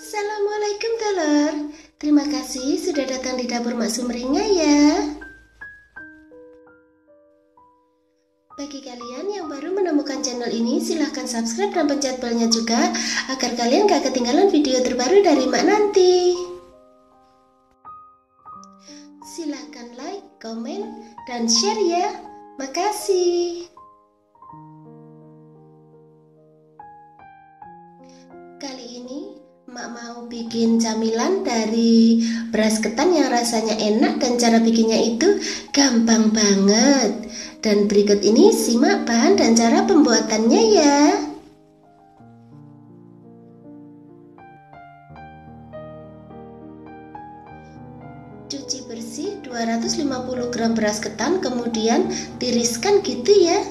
Assalamualaikum telur. Terima kasih sudah datang di dapur Mak Sumringah ya. Bagi kalian yang baru menemukan channel ini, silahkan subscribe dan pencet belnya juga agar kalian gak ketinggalan video terbaru dari Mak nanti. Silahkan like, komen, dan share ya. Makasih. Kali ini Mak mau bikin camilan dari beras ketan yang rasanya enak dan cara bikinnya itu gampang banget. Dan berikut ini simak bahan dan cara pembuatannya ya. Cuci bersih 250 gram beras ketan, kemudian tiriskan gitu ya.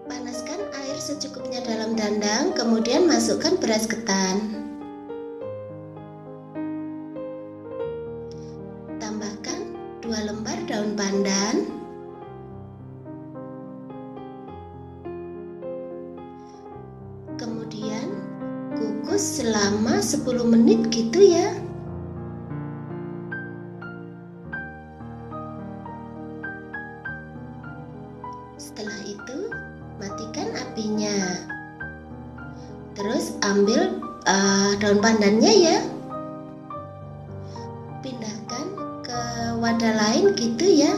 Panaskan air secukupnya dalam dandang, kemudian masukkan beras ketan. Tambahkan 2 lembar daun pandan. Kemudian kukus selama 10 menit gitu ya. Setelah itu matikan apinya. Terus ambil daun pandannya ya. Pindahkan ke wadah lain gitu ya.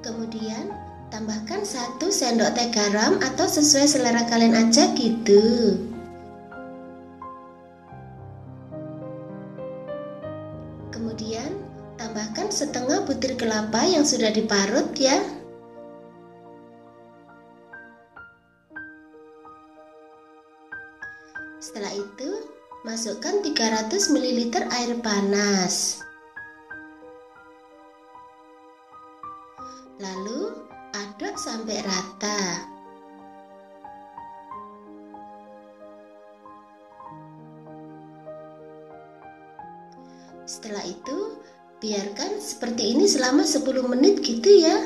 Kemudian tambahkan 1 sendok teh garam atau sesuai selera kalian aja gitu. Kemudian tambahkan setengah butir kelapa yang sudah diparut ya. Setelah itu masukkan 300 ml air panas. Lalu aduk sampai rata. Setelah itu biarkan seperti ini selama 10 menit gitu ya.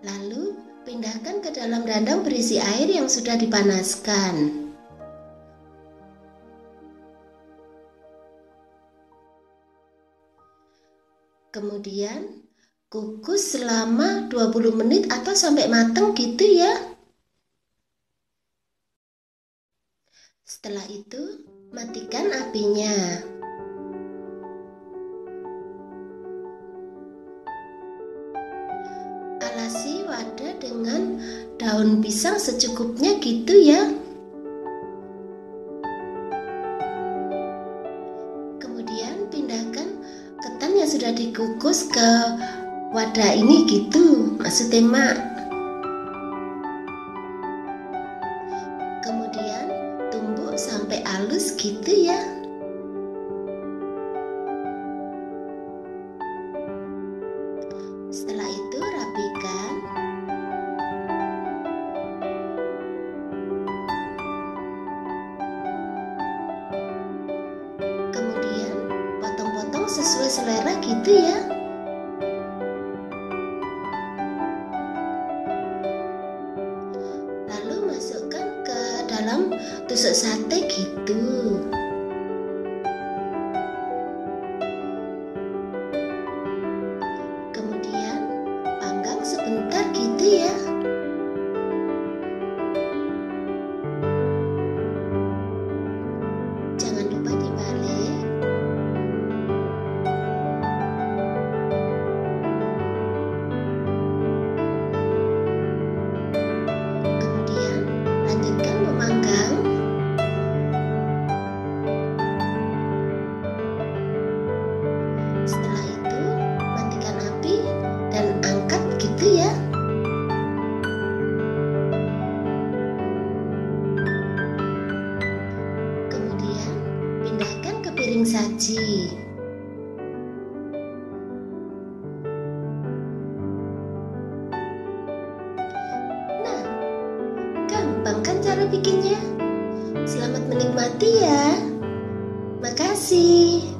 Lalu pindahkan ke dalam dandang berisi air yang sudah dipanaskan. Kemudian kukus selama 20 menit atau sampai matang gitu ya. Setelah itu matikan apinya. Alasi wadah dengan daun pisang secukupnya gitu ya. Kemudian pindahkan ketan yang sudah dikukus ke wadah ini gitu, maksudnya Mak. Kemudian tumbuk sampai halus gitu ya. Setelah itu rapikan. Kemudian potong-potong sesuai selera gitu ya. Lalu masukkan ke dalam tusuk sate gitu. Kemudian panggang sebentar gitu ya. Jangan lupa dibalik. Kemudian lanjutkan memanggang. Setelah itu matikan api dan angkat gitu ya. Kemudian pindahkan ke piring saji. Nah, gampang kan cara bikinnya? Selamat menikmati ya. Makasih.